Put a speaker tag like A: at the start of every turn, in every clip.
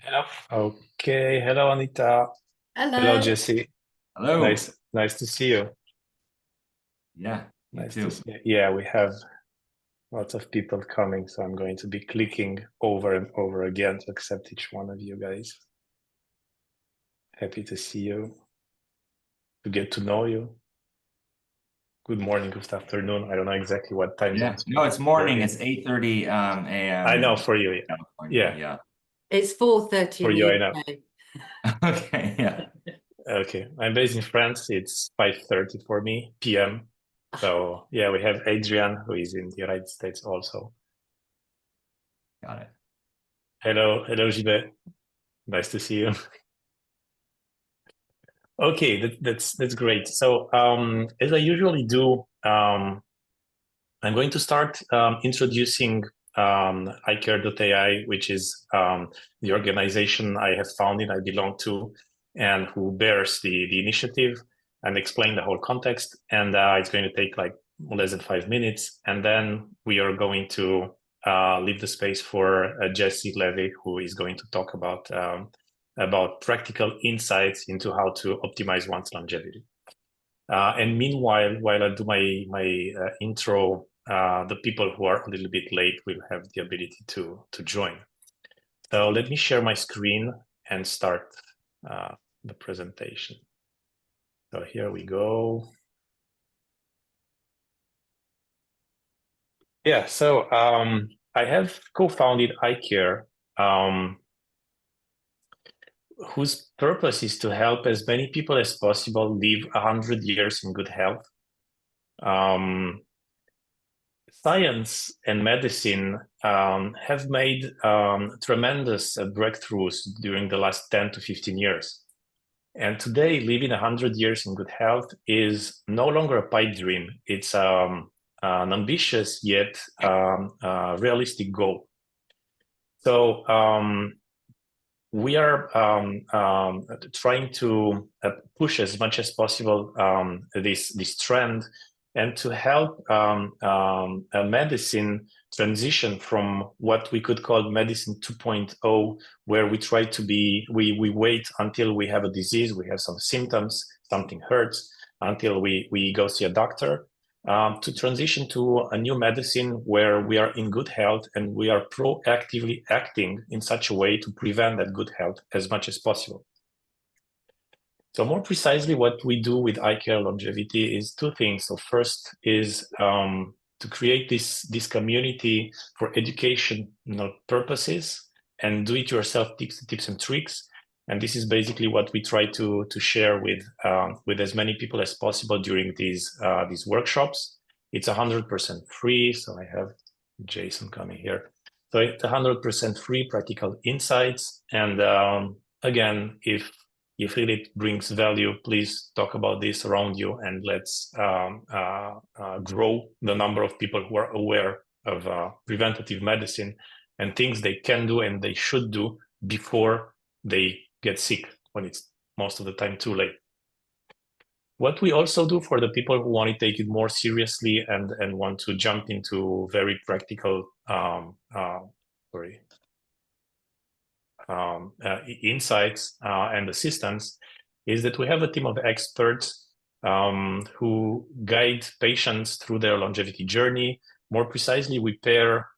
A: Hello. Okay. Hello, Anita. Hello,
B: Hello.
A: Jesse.
C: Hello.
A: Nice to see you.
C: Yeah, you
A: Nice to
C: too.
A: see you. Yeah, we have lots of people coming, so I'm going to be clicking over and over again to accept each one of you guys. Happy to see you, to get to know you. Good morning, good afternoon. I don't know exactly what time
C: Yeah.
A: zones
C: No, it's
A: you're
C: morning.
A: in.
C: It's 8:30
A: I know
C: a.m.
A: for you. Yeah,
C: California.
A: yeah,
C: Yeah.
B: It's 4:30
A: for
B: in the
A: you, I know.
B: UK.
C: Okay. Yeah.
A: Okay, I'm based in France. It's 5:30 for me, p.m. So yeah, we have Adrian, who is in the United States also.
C: Got it.
A: Hello, Jibe. Nice to see you. Okay, that's great. So as I usually do, I'm going to start introducing Ikare.ai, which is the organization I have founded, I belong to, and who bears the initiative, and explain the whole context. And it's going to take like less than 5 minutes, and then we are going to leave the space for Jesse Levey, who is going to talk about practical insights into how to optimize one's longevity. And meanwhile, while I do my intro, the people who are a little bit late will have the ability to join. So let me share my screen and start the presentation. So here we go. Yeah, so I have co-founded iCare, whose purpose is to help as many people as possible live 100 years in good health. Science and medicine have made tremendous breakthroughs during the last 10 to 15 years. And today, living 100 years in good health is no longer a pipe dream. It's an ambitious yet realistic goal. So we are trying to push as much as possible this trend and to help medicine transition from what we could call medicine 2.0, where we try to be, we wait until we have a disease, we have some symptoms, something hurts, until we go see a doctor, to transition to a new medicine where we are in good health and we are proactively acting in such a way to prevent that good health as much as possible. So more precisely, what we do with iCare Longevity is two things. So first is to create this community for educational purposes and do-it-yourself tips and tricks. And this is basically what we try to share with as many people as possible during these workshops. It's 100% free. So I have Jason coming here. So it's 100% free, practical insights. And again, if you feel it brings value, please talk about this around you, and let's grow the number of people who are aware of preventative medicine and things they can do and they should do before they get sick, when it's most of the time too late. What we also do for the people who want to take it more seriously and want to jump into very practical insights and assistance is that we have a team of experts who guide patients through their longevity journey. More precisely, we pair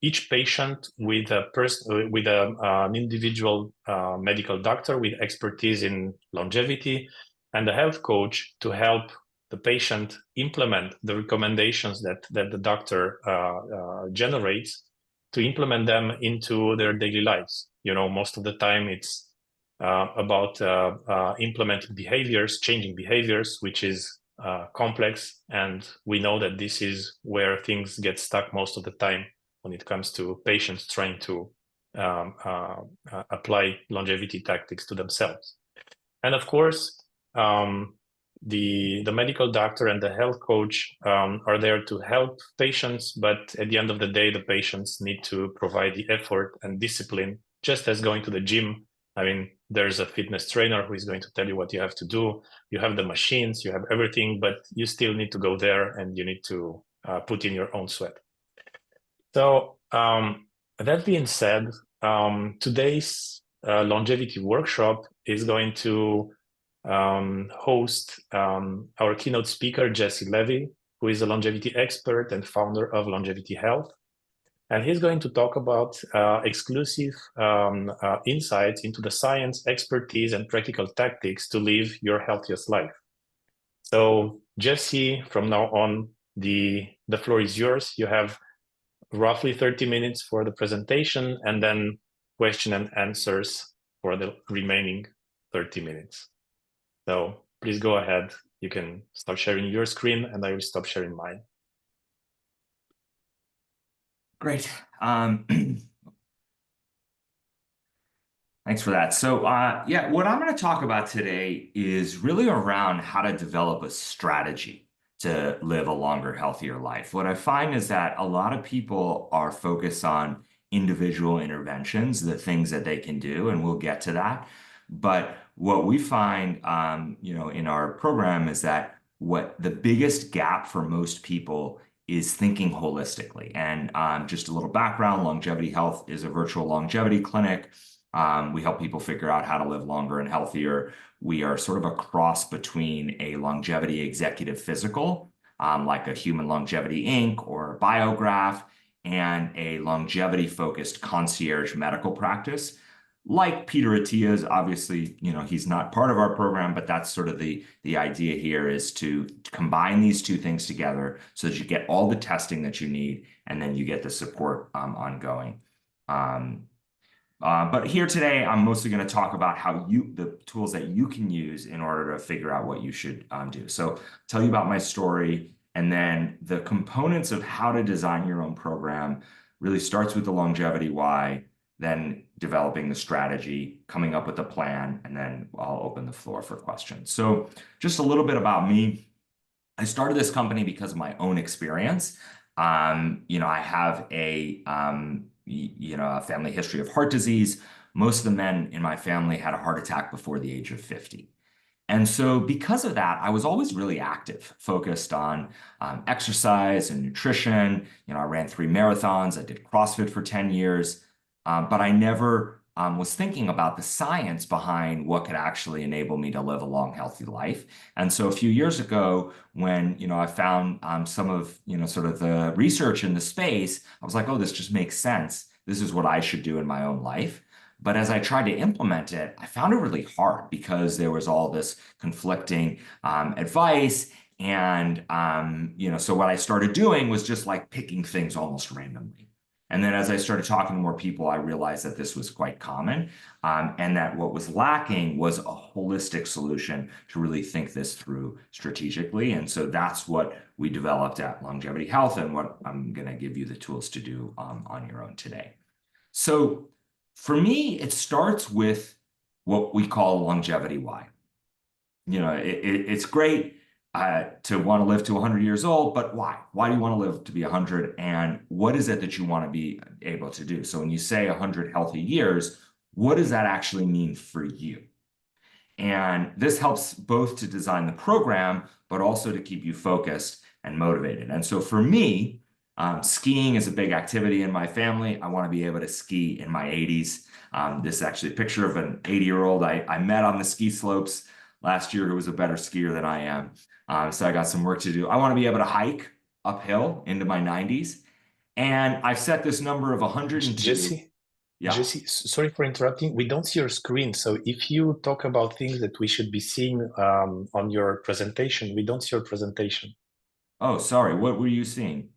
A: each patient with an individual medical doctor with expertise in longevity and a health coach to help the patient implement the recommendations that the doctor generates, to implement them into their daily lives. You know, most of the time it's about implementing behaviors, changing behaviors, which is complex. And we know that this is where things get stuck most of the time when it comes to patients trying to apply longevity tactics to themselves. And of course, the medical doctor and the health coach are there to help patients, but at the end of the day, the patients need to provide the effort and discipline, just as going to the gym. I mean, there's a fitness trainer who is going to tell you what you have to do. You have the machines, you have everything, but you still need to go there and you need to put in your own sweat. So that being said, today's longevity workshop is going to host our keynote speaker, Jesse Levey, who is a longevity expert and founder of Longevity Health. And he's going to talk about exclusive insights into the science, expertise, and practical tactics to live your healthiest life. So Jesse, from now on, the floor is yours. You have roughly 30 minutes for the presentation and then question and answers for the remaining 30 minutes. So please go ahead. You can stop sharing your screen and I will stop sharing mine.
C: Great. Thanks for that. So yeah, what I'm going to talk about today is really around how to develop a strategy to live a longer, healthier life. What I find is that a lot of people are focused on individual interventions, the things that they can do, and we'll get to that. But what we find, in our program is that what the biggest gap for most people is thinking holistically. And just a little background, Longevity Health is a virtual longevity clinic. We help people figure out how to live longer and healthier. We are sort of a cross between a longevity executive physical, like a Human Longevity Inc. or Biograph, and a longevity-focused concierge medical practice. Like Peter Attia's, obviously, he's not part of our program, but that's sort of the idea here is to combine these two things together so that you get all the testing that you need, and then you get the support ongoing. But here today, I'm mostly going to talk about the tools that you can use in order to figure out what you should do. So tell you about my story, and then the components of how to design your own program really starts with the longevity why, then developing the strategy, coming up with a plan, and then I'll open the floor for questions. So just a little bit about me. I started this company because of my own experience. I have a family history of heart disease. Most of the men in my family had a heart attack before the age of 50. And so because of that, I was always really active, focused on exercise and nutrition. I ran 3 marathons. I did CrossFit for 10 years. But I never was thinking about the science behind what could actually enable me to live a long, healthy life. And so a few years ago, when I found some of sort of the research in the space, I was like, oh, this just makes sense. This is what I should do in my own life. But as I tried to implement it, I found it really hard because there was all this conflicting advice. And so what I started doing was just like picking things almost randomly. And then as I started talking to more people, I realized that this was quite common, and that what was lacking was a holistic solution to really think this through strategically. And so that's what we developed at Longevity Health and what I'm going to give you the tools to do on your own today. So for me, it starts with what we call longevity why. It's great to want to live to 100 years old, but why? Why do you want to live to be 100? And what is it that you want to be able to do? So when you say 100 healthy years, what does that actually mean for you? And this helps both to design the program, but also to keep you focused and motivated. And so for me, skiing is a big activity in my family. I want to be able to ski in my 80s. This is actually a picture of an 80-year-old I met on the ski slopes last year who was a better skier than I am. So I got some work to do. I want to be able to hike uphill into my 90s. And I've set this number of 102.
A: Jesse,
C: yeah.
A: Jesse, sorry for interrupting. We don't see your screen. So if you talk about things that we should be seeing on your presentation, we don't see your presentation.
C: Oh, sorry. What were you seeing?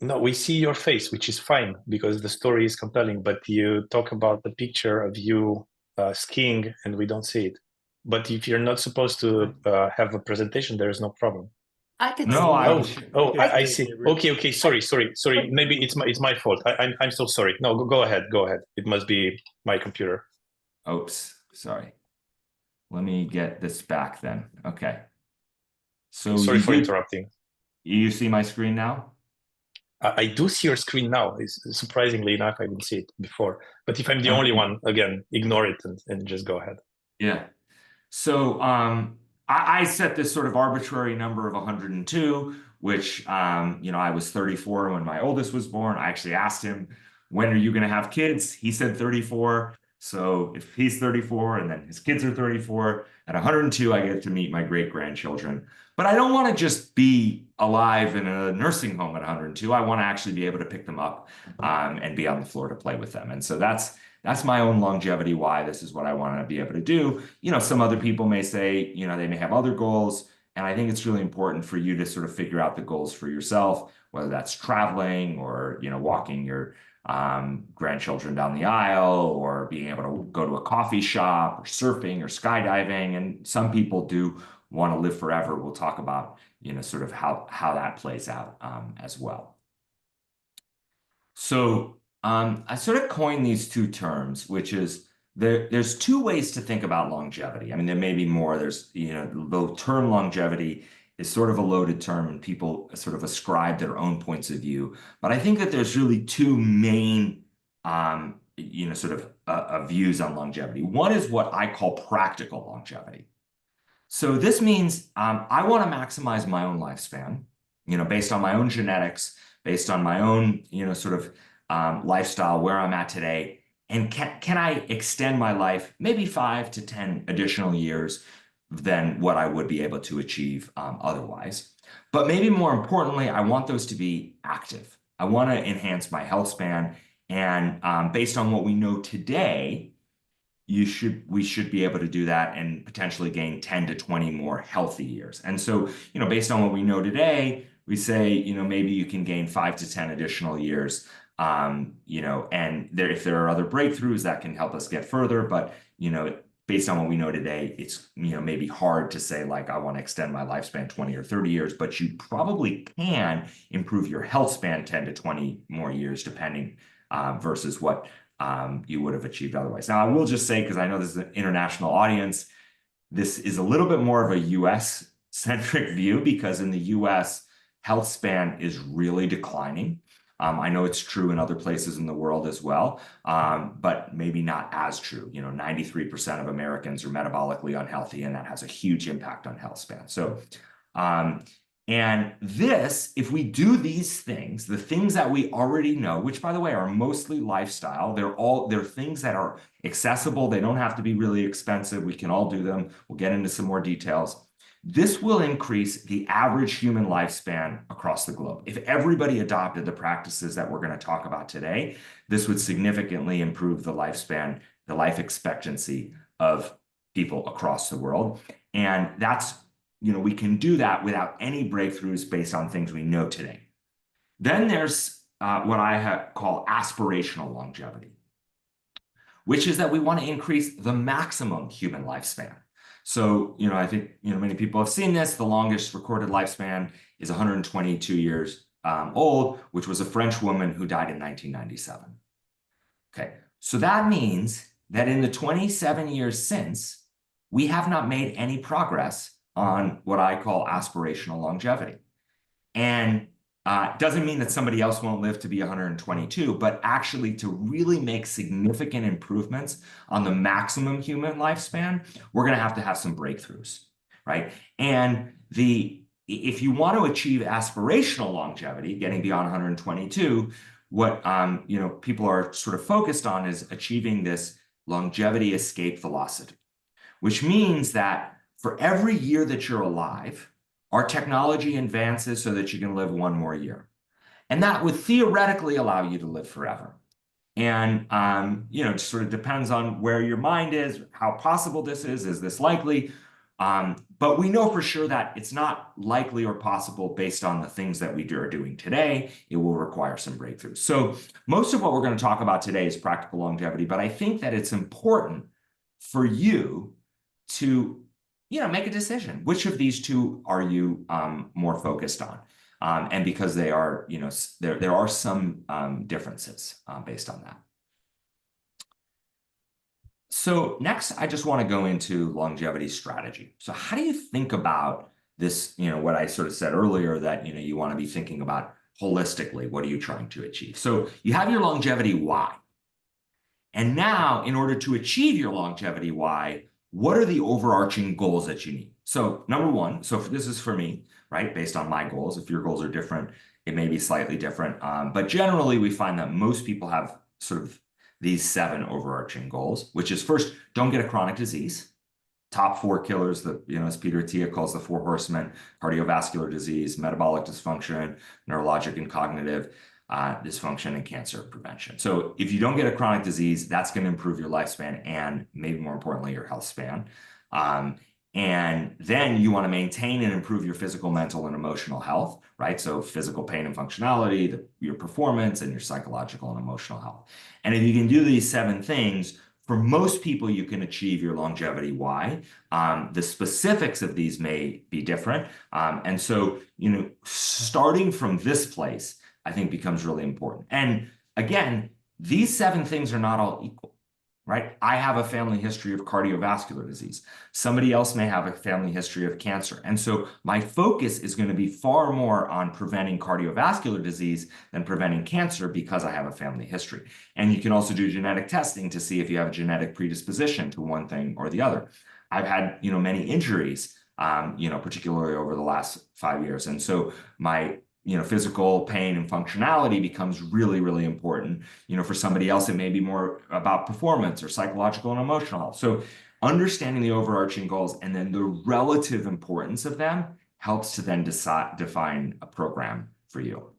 A: No, we see your face, which is fine because the story is compelling, but you talk about the picture of you skiing and we don't see it. But if you're not supposed to have a presentation, there is no problem.
B: I could
C: No,
A: I see. Okay. Sorry. Maybe it's my fault. I'm so sorry. No, go ahead. It must be my computer.
C: Oops, sorry. Let me get this back then. Okay. So
A: sorry for interrupting.
C: You see my screen now?
A: I do see your screen now. Surprisingly enough, I didn't see it before. But if I'm the only one, again, ignore it and just go ahead.
C: Yeah. So I set this sort of arbitrary number of 102, which I was 34 when my oldest was born. I actually asked him when are you going to have kids? He said 34. So if he's 34 and then his kids are 34, at 102, I get to meet my great-grandchildren. But I don't want to just be alive in a nursing home at 102. I want to actually be able to pick them up and be on the floor to play with them. And so that's my own longevity why. This is what I want to be able to do. You know, some other people may say, you know, they may have other goals. And I think it's really important for you to sort of figure out the goals for yourself, whether that's traveling or, you know, walking your grandchildren down the aisle, or being able to go to a coffee shop, or surfing or skydiving. And some people do want to live forever. We'll talk about, you know, sort of how that plays out as well. So I sort of coined these two terms, which is there's two ways to think about longevity. I mean, there may be more. There's, you know, the term longevity is sort of a loaded term, and people sort of ascribe their own points of view. But I think that there's really two main, you know, sort of views on longevity. One is what I call practical longevity. So this means I want to maximize my own lifespan, you know, based on my own genetics, based on my own, you know, sort of lifestyle, where I'm at today. And can I extend my life maybe 5 to 10 additional years than what I would be able to achieve otherwise? But maybe more importantly, I want those to be active. I want to enhance my health span. And based on what we know today, we should be able to do that and potentially gain 10 to 20 more healthy years. And so, you know, based on what we know today, we say, you know, maybe you can gain 5 to 10 additional years, you know, and if there are other breakthroughs that can help us get further, but, you know, based on what we know today, it's, you know, maybe hard to say, like, I want to extend my lifespan 20 or 30 years, but you probably can improve your health span 10 to 20 more years, depending versus what you would have achieved otherwise. Now, I will just say, because I know this is an international audience, this is a little bit more of a US-centric view, because in the US, health span is really declining. I know it's true in other places in the world as well, but maybe not as true. You know, 93% of Americans are metabolically unhealthy, and that has a huge impact on health span. So, and this, if we do these things, the things that we already know, which by the way are mostly lifestyle, they're things that are accessible. They don't have to be really expensive. We can all do them. We'll get into some more details. This will increase the average human lifespan across the globe. If everybody adopted the practices that we're going to talk about today, this would significantly improve the lifespan, the life expectancy of people across the world. And that's, you know, we can do that without any breakthroughs based on things we know today. Then there's what I call aspirational longevity, which is that we want to increase the maximum human lifespan. So, you know, I think, you know, many people have seen this. The longest recorded lifespan is 122 years old, which was a French woman who died in 1997. Okay, so that means that in the 27 years since, we have not made any progress on what I call aspirational longevity. And it doesn't mean that somebody else won't live to be 122, but actually to really make significant improvements on the maximum human lifespan, we're going to have some breakthroughs, right? And if you want to achieve aspirational longevity, getting beyond 122, what you know, people are sort of focused on is achieving this longevity escape velocity, which means that for every year that you're alive, our technology advances so that you can live one more year. And that would theoretically allow you to live forever. And, you know, it sort of depends on where your mind is, how possible this is this likely? But we know for sure that it's not likely or possible based on the things that we are doing today. It will require some breakthroughs. So most of what we're going to talk about today is practical longevity, but I think that it's important for you to, you know, make a decision. Which of these two are you more focused on? And because they are, you know, there are some differences based on that. So next, I just want to go into longevity strategy. So how do you think about this, you know, what I sort of said earlier, that, you know, you want to be thinking about holistically, what are you trying to achieve? So you have your longevity why. And now, in order to achieve your longevity why, what are the overarching goals that you need? So number one, so this is for me, right? Based on my goals. If your goals are different, it may be slightly different. But generally, we find that most people have sort of these 7 overarching goals, which is first, don't get a chronic disease. Top 4 killers that, as Peter Attia calls the 4 horsemen: cardiovascular disease, metabolic dysfunction, neurologic and cognitive dysfunction, and cancer prevention. So if you don't get a chronic disease, that's going to improve your lifespan and maybe more importantly, your health span. And then you want to maintain and improve your physical, mental, and emotional health, right? So physical pain and functionality, your performance, and your psychological and emotional health. And if you can do these 7 things, for most people, you can achieve your longevity why. The specifics of these may be different. And so, starting from this place, I think becomes really important. And again, these 7 things are not all equal, right? I have a family history of cardiovascular disease. Somebody else may have a family history of cancer. And so my focus is going to be far more on preventing cardiovascular disease than preventing cancer because I have a family history. And you can also do genetic testing to see if you have a genetic predisposition to one thing or the other. I've had, many injuries, particularly over the last 5 years. And so my physical pain and functionality becomes really, really important. For somebody else, it may be more about performance or psychological and emotional health. So understanding the overarching goals and then the relative importance of them helps to then define a program for you.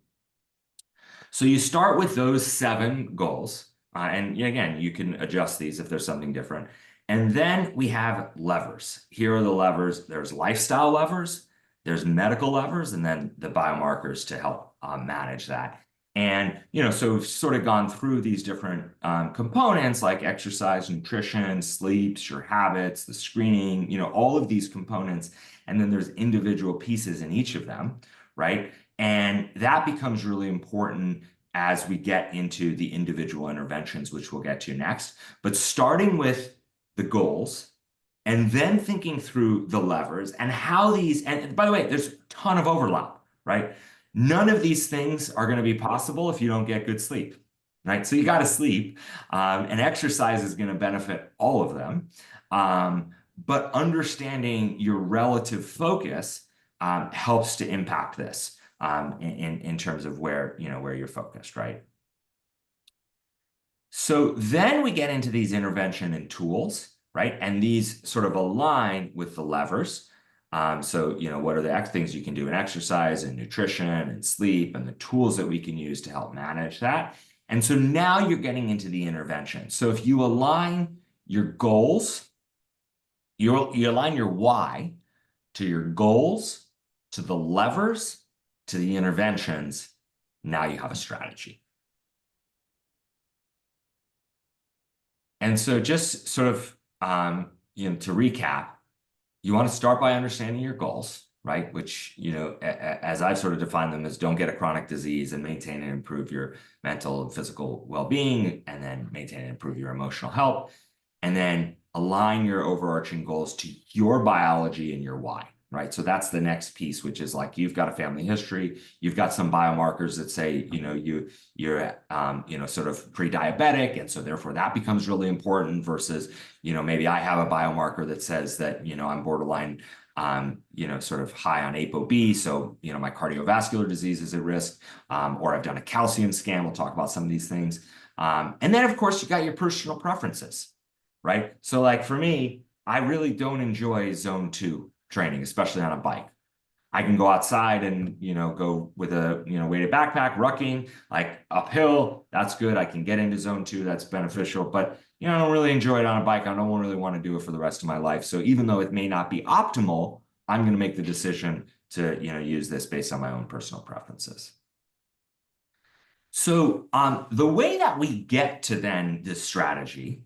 C: So you start with those 7 goals. And again, you can adjust these if there's something different. And then we have levers. Here are the levers. There's lifestyle levers, there's medical levers, and then the biomarkers to help manage that. And, so we've sort of gone through these different components like exercise, nutrition, sleep, your habits, the screening, all of these components. And then there's individual pieces in each of them, right? And that becomes really important as we get into the individual interventions, which we'll get to next. But starting with the goals, and then thinking through the levers and how these, and by the way, there's a ton of overlap, right? None of these things are going to be possible if you don't get good sleep, right? So you got to sleep, and exercise is going to benefit all of them. But understanding your relative focus helps to impact this in terms of where you're focused, right? So then we get into these intervention and tools, right? And these sort of align with the levers. So, what are the things you can do in exercise and nutrition and sleep and the tools that we can use to help manage that. And so now you're getting into the intervention. So if you align your goals, you align your why to your goals, to the levers, to the interventions, now you have a strategy. And so just sort of, to recap, you want to start by understanding your goals, right? Which, as I've sort of defined them, as don't get a chronic disease and maintain and improve your mental and physical well-being, and then maintain and improve your emotional health, and then align your overarching goals to your biology and your why, right? So that's the next piece, which is like, you've got a family history, you've got some biomarkers that say, you're sort of pre-diabetic. And so therefore that becomes really important versus, maybe I have a biomarker that says that, I'm borderline, sort of high on ApoB. So, my cardiovascular disease is at risk, or I've done a calcium scan. We'll talk about some of these things. And then of course you got your personal preferences, right? So like for me, I really don't enjoy zone 2 training, especially on a bike. I can go outside and, go with a, weighted backpack, rucking, like uphill. That's good. I can get into zone 2. That's beneficial. But, I don't really enjoy it on a bike. I don't really want to do it for the rest of my life. So even though it may not be optimal, I'm going to make the decision to, use this based on my own personal preferences. So the way that we get to then this strategy,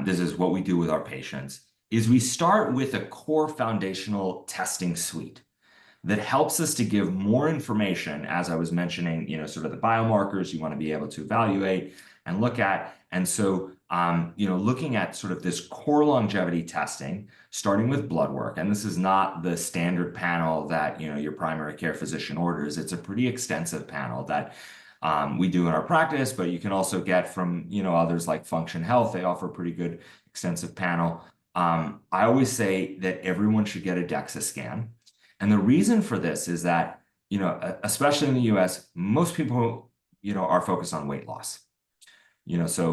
C: this is what we do with our patients, is we start with a core foundational testing suite that helps us to give more information, as I was mentioning, sort of the biomarkers you want to be able to evaluate and look at. And so, looking at sort of this core longevity testing, starting with blood work, and this is not the standard panel that, your primary care physician orders. It's a pretty extensive panel that we do in our practice, but you can also get from, others like Function Health. They offer a pretty good extensive panel. I always say that everyone should get a DEXA scan. And the reason for this is that, you know, especially in the US, most people, you know, are focused on weight loss. You know, so,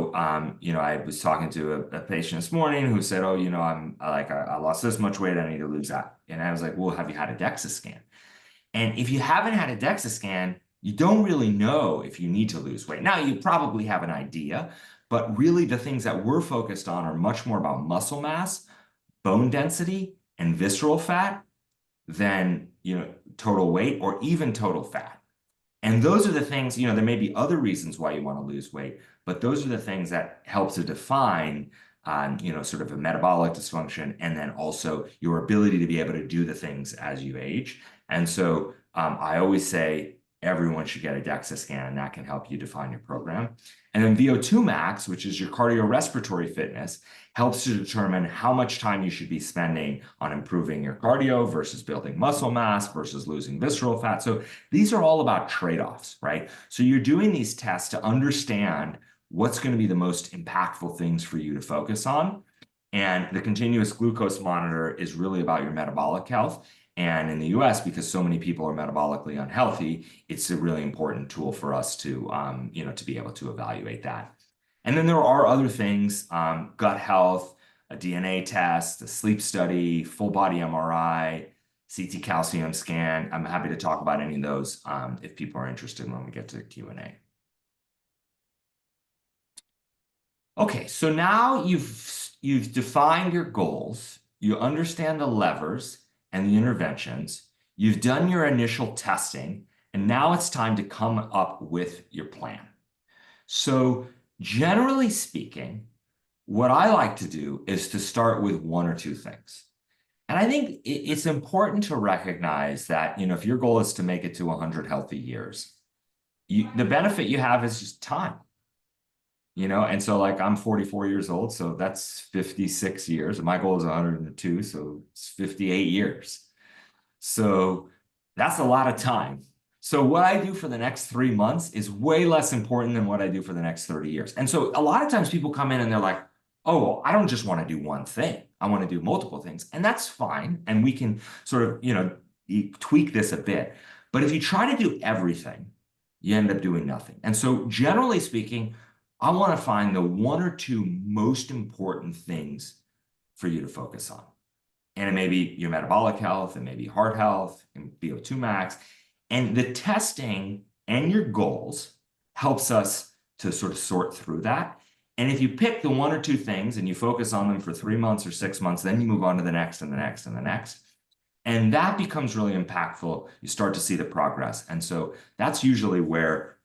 C: you know, I was talking to a patient this morning who said, oh, you know, I lost this much weight, I need to lose that. And I was like, well, have you had a DEXA scan? And if you haven't had a DEXA scan, you don't really know if you need to lose weight. Now, you probably have an idea, but really the things that we're focused on are much more about muscle mass, bone density, and visceral fat than, you know, total weight or even total fat. And those are the things, you know, there may be other reasons why you want to lose weight, but those are the things that help to define, you know, sort of a metabolic dysfunction, and then also your ability to be able to do the things as you age. And so I always say everyone should get a DEXA scan, and that can help you define your program. And then VO2 max, which is your cardiorespiratory fitness, helps to determine how much time you should be spending on improving your cardio versus building muscle mass versus losing visceral fat. So these are all about trade-offs, right? So you're doing these tests to understand what's going to be the most impactful things for you to focus on. And the continuous glucose monitor is really about your metabolic health. And in the US, because so many people are metabolically unhealthy, it's a really important tool for us to, you know, to be able to evaluate that. And then there are other things, gut health, a DNA test, a sleep study, full body MRI, CT calcium scan. I'm happy to talk about any of those if people are interested when we get to Q&A. Okay, so now you've defined your goals, you understand the levers and the interventions, you've done your initial testing, and now it's time to come up with your plan. So generally speaking, what I like to do is to start with one or two things. And I think it's important to recognize that, you know, if your goal is to make it to 100 healthy years, the benefit you have is just time. You know, and so like I'm 44 years old, so that's 56 years. And my goal is 102, so it's 58 years. So that's a lot of time. So what I do for the next 3 months is way less important than what I do for the next 30 years. And so a lot of times people come in and they're like, oh, well, I don't just want to do one thing. I want to do multiple things. And that's fine. And we can sort of, you know, tweak this a bit. But if you try to do everything, you end up doing nothing. And so generally speaking, I want to find the one or two most important things for you to focus on. And it may be your metabolic health, it may be heart health, and VO2 max. And the testing and your goals helps us to sort of sort through that. And if you pick the one or two things and you focus on them for 3 months or 6 months, then you move on to the next and the next and the next. And that becomes really impactful. You start to see the progress. And so that's usually where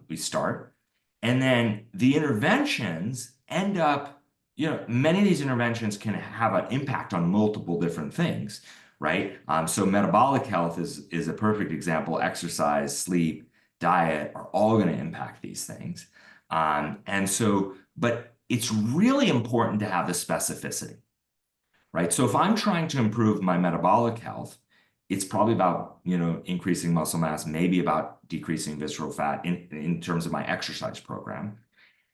C: we start. And then the interventions end up, you know, many of these interventions can have an impact on multiple different things, right? So metabolic health is a perfect example. Exercise, sleep, diet are all going to impact these things. And so, but it's really important to have the specificity, right? So if I'm trying to improve my metabolic health, it's probably about, you know, increasing muscle mass, maybe about decreasing visceral fat in terms of my exercise program.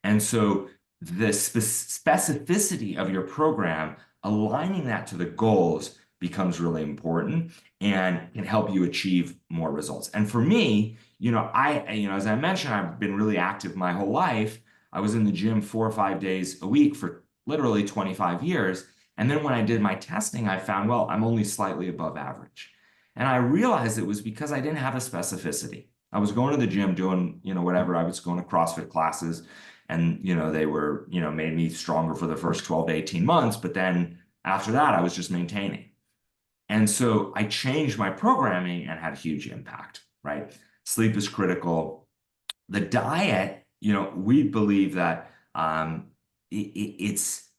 C: And so the specificity of your program, aligning that to the goals becomes really important and can help you achieve more results. And for me, you know, as I mentioned, I've been really active my whole life. I was in the gym 4 or 5 days a week for literally 25 years. And then when I did my testing, I found, well, I'm only slightly above average. And I realized it was because I didn't have a specificity. I was going to the gym doing, you know, whatever. I was going to CrossFit classes and, you know, they were, you know, made me stronger for the first 12 to 18 months. But then after that, I was just maintaining. And so I changed my programming and had a huge impact, right? Sleep is critical. The diet, you know, we believe that it's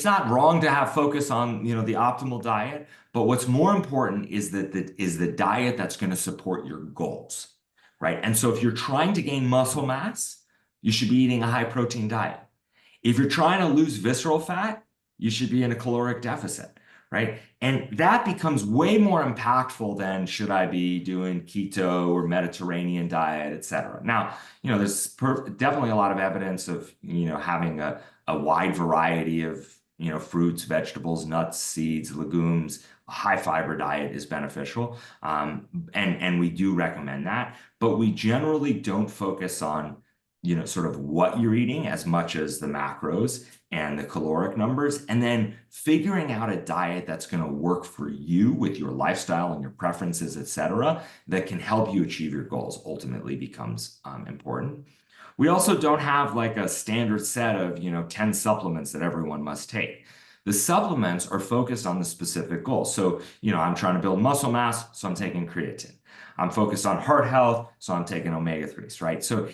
C: not wrong to have focus on, you know, the optimal diet, but what's more important is that the diet that's going to support your goals, right? And so if you're trying to gain muscle mass, you should be eating a high protein diet. If you're trying to lose visceral fat, you should be in a caloric deficit, right? And that becomes way more impactful than should I be doing keto or Mediterranean diet, et cetera. Now, you know, there's definitely a lot of evidence of, you know, having a wide variety of, fruits, vegetables, nuts, seeds, legumes. A high fiber diet is beneficial. And we do recommend that, but we generally don't focus on, sort of what you're eating as much as the macros and the caloric numbers, and then figuring out a diet that's going to work for you with your lifestyle and your preferences, et cetera, that can help you achieve your goals ultimately becomes important. We also don't have like a standard set of, 10 supplements that everyone must take. The supplements are focused on the specific goal. So, I'm trying to build muscle mass, so I'm taking creatine. I'm focused on heart health, so I'm taking omega-3s, right? So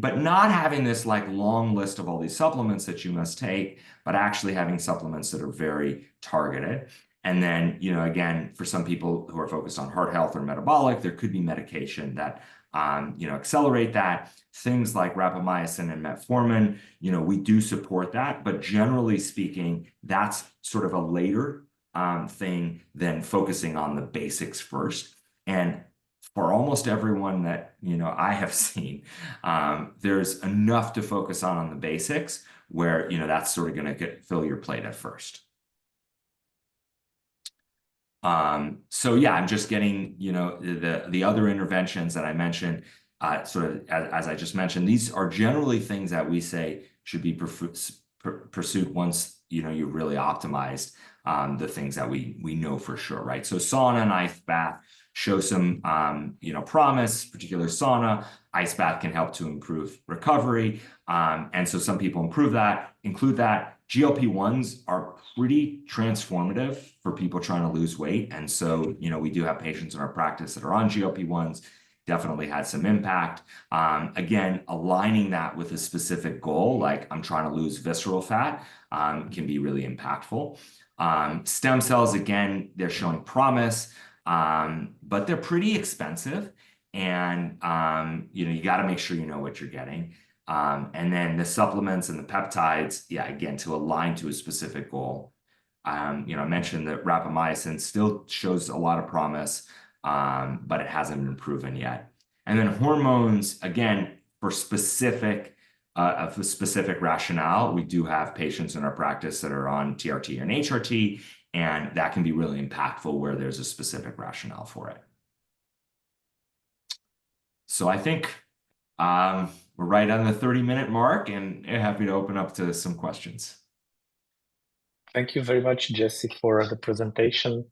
C: but not having this like long list of all these supplements that you must take, but actually having supplements that are very targeted. And then, again, for some people who are focused on heart health or metabolic, there could be medication that accelerate that. Things like rapamycin and metformin, we do support that, but generally speaking, that's sort of a later thing than focusing on the basics first. And for almost everyone that, I have seen, there's enough to focus on the basics where, that's sort of going to fill your plate at first. So yeah, I'm just getting, the other interventions that I mentioned, sort of as I just mentioned, these are generally things that we say should be pursued once, you've really optimized the things that we know for sure, right? So sauna and ice bath show some, promise. Particular sauna, ice bath can help to improve recovery. And so some people include that. GLP-1s are pretty transformative for people trying to lose weight. And so, we do have patients in our practice that are on GLP-1s, definitely had some impact. Again, aligning that with a specific goal, like I'm trying to lose visceral fat, can be really impactful. Stem cells, again, they're showing promise, but they're pretty expensive. And, you got to make sure you know what you're getting. And then the supplements and the peptides, yeah, again, to align to a specific goal. I mentioned that rapamycin still shows a lot of promise, but it hasn't been proven yet. And then hormones, again, for specific rationale, we do have patients in our practice that are on TRT and HRT, and that can be really impactful where there's a specific rationale for it. So I think we're right on the 30-minute mark, and happy to open up to some questions.
A: Thank you very much, Jesse, for the presentation.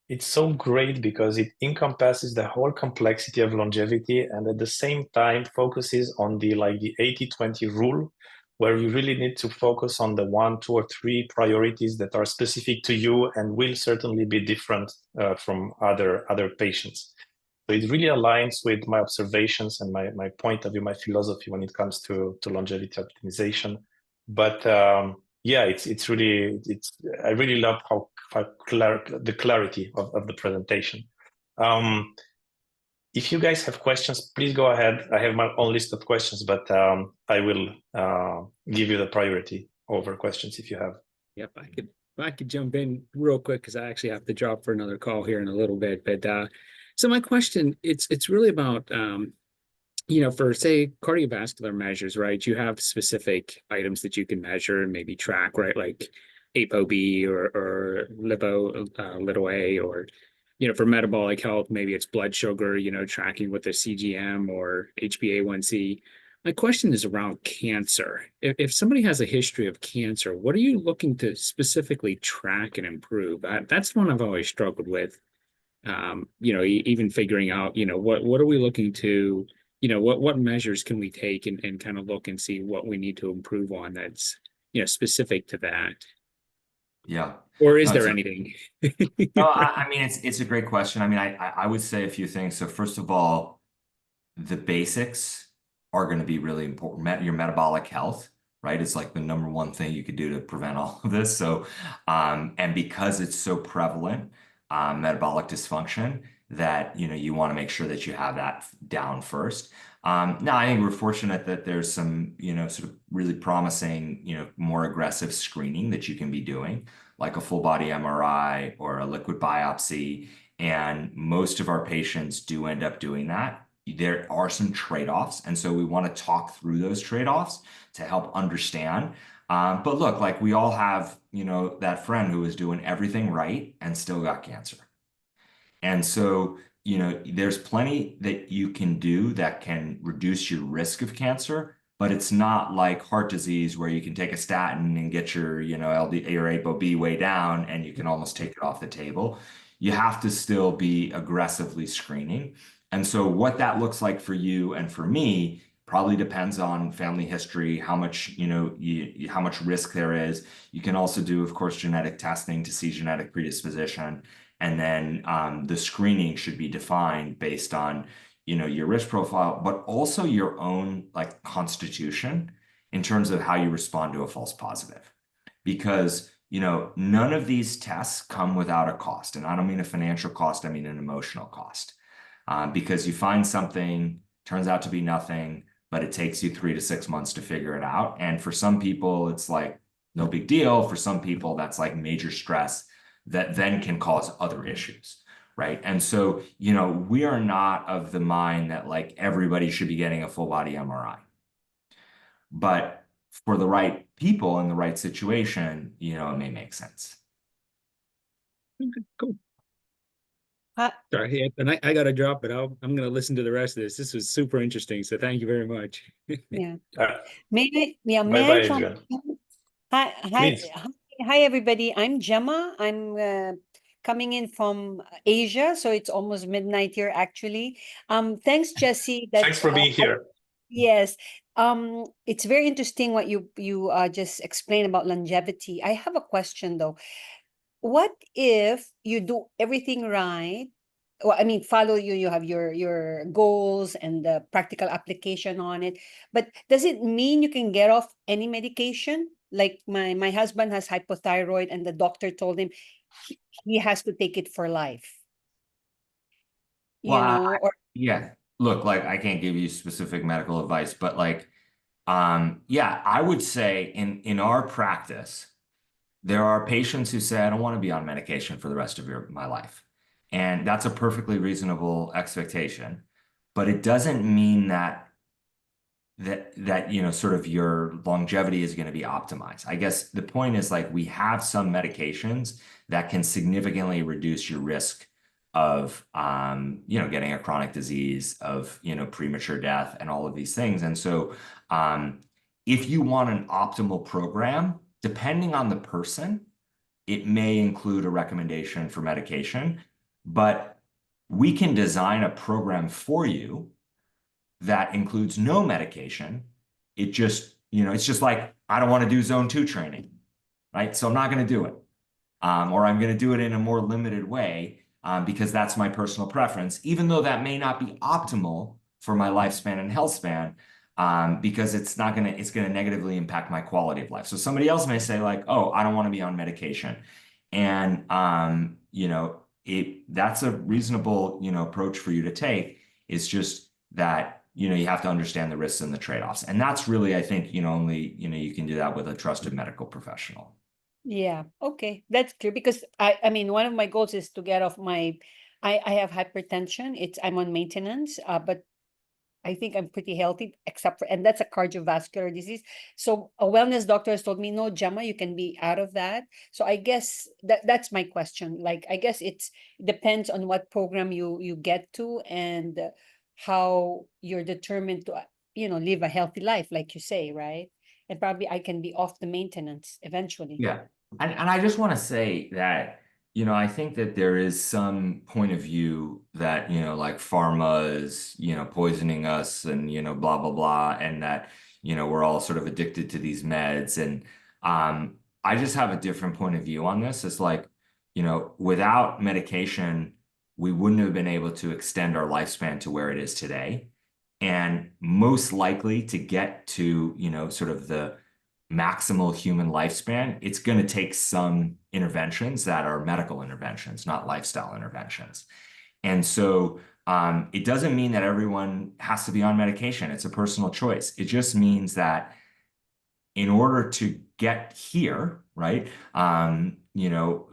A: It's so great because it encompasses the whole complexity of longevity and at the same time focuses on the 80-20 rule, where you really need to focus on the 1, 2, or 3 priorities that are specific to you and will certainly be different from other patients. So it really aligns with my observations and my point of view, my philosophy when it comes to longevity optimization. But yeah, I really love how the clarity of the presentation. If you guys have questions, please go ahead. I have my own list of questions, but I will give you the priority over questions if you have.
D: Yep, I could jump in real quick because I actually have to drop for another call here in a little bit. But so my question, it's really about for say cardiovascular measures, right? You have specific items that you can measure and maybe track, right? Like ApoB or Lipo, or for metabolic health, maybe it's blood sugar, tracking with the CGM or HbA1c. My question is around cancer. If somebody has a history of cancer, what are you looking to specifically track and improve? That's one I've always struggled with. Even figuring out, what are we looking to, what measures can we take and kind of look and see what we need to improve on that's, specific to that.
C: Yeah.
D: Or is there anything?
C: No, I mean, it's a great question. I mean, I would say a few things. So first of all, the basics are going to be really important. Your metabolic health, right? It's like the number one thing you could do to prevent all of this. So, and because it's so prevalent, metabolic dysfunction, that, you want to make sure that you have that down first. Now, I think we're fortunate that there's some, sort of really promising, more aggressive screening that you can be doing, like a full body MRI or a liquid biopsy. And most of our patients do end up doing that there are some trade-offs. And so we want to talk through those trade-offs to help understand. But look, like we all have, that friend who was doing everything right and still got cancer. And so, there's plenty that you can do that can reduce your risk of cancer, but it's not like heart disease where you can take a statin and get your, LD or ApoB way down and you can almost take it off the table. You have to still be aggressively screening. And so what that looks like for you and for me probably depends on family history, how much, how much risk there is. You can also do, of course, genetic testing to see genetic predisposition. And then the screening should be defined based on, your risk profile, but also your own like constitution in terms of how you respond to a false positive. Because, none of these tests come without a cost. And I don't mean a financial cost, I mean an emotional cost. Because you find something, turns out to be nothing, but it takes you 3 to 6 months to figure it out. And for some people, it's like no big deal. For some people, that's like major stress that then can cause other issues, right? And so, we are not of the mind that like everybody should be getting a full body MRI. But for the right people in the right situation, it may make sense.
D: Okay, cool. Sorry, and I got to drop, but I'm going to listen to the rest of this. This was super interesting. So thank you very much.
B: Yeah.
A: Bye
B: May
A: bye,
B: I jump
A: Adrian.
B: in?
A: Please.
B: Hi, everybody. I'm Gemma. I'm coming in from Asia, so it's almost midnight here, actually. Thanks, Jesse.
A: Thanks for being here.
B: Yes. It's very interesting what you just explained about longevity. I have a question though. What if you do everything right? Well, I mean, follow you have your goals and the practical application on it. But does it mean you can get off any medication? Like my husband has hypothyroid and the doctor told him he has to take it for life.
C: Well,
B: Or
C: yeah, look, like I can't give you specific medical advice, but like, yeah, I would say in our practice, there are patients who say, I don't want to be on medication for the rest of my life. And that's a perfectly reasonable expectation, but it doesn't mean that sort of your longevity is going to be optimized. I guess the point is like we have some medications that can significantly reduce your risk of getting a chronic disease, of premature death, and all of these things. And so if you want an optimal program, depending on the person, it may include a recommendation for medication, but we can design a program for you that includes no medication. It just, it's just like, I don't want to do zone 2 training, right? So I'm not going to do it. Or I'm going to do it in a more limited way because that's my personal preference, even though that may not be optimal for my lifespan and health span, because it's going to negatively impact my quality of life. So somebody else may say like, oh, I don't want to be on medication. And, that's a reasonable, approach for you to take. It's just that, you have to understand the risks and the trade-offs. And that's really, I think, only, you can do that with a trusted medical professional.
B: yeah, okay, that's clear because I mean one of my goals is to get off my I have hypertension. I'm on maintenance, but I think I'm pretty healthy, except for, and that's a cardiovascular disease. So a wellness doctor has told me, no, Gemma, you can be out of that. So I guess that's my question. Like, I guess it depends on what program you get to and how you're determined to, live a healthy life, like you say, right? And probably I can be off the maintenance eventually.
C: Yeah. And I just want to say that, I think that there is some point of view that, like pharma is, poisoning us and, blah, blah, blah. And that, we're all sort of addicted to these meds. And I just have a different point of view on this. It's like, without medication, we wouldn't have been able to extend our lifespan to where it is today. And most likely to get to, sort of the maximal human lifespan, it's going to take some interventions that are medical interventions, not lifestyle interventions. And so it doesn't mean that everyone has to be on medication. It's a personal choice. It just means that in order to get here, right? You know,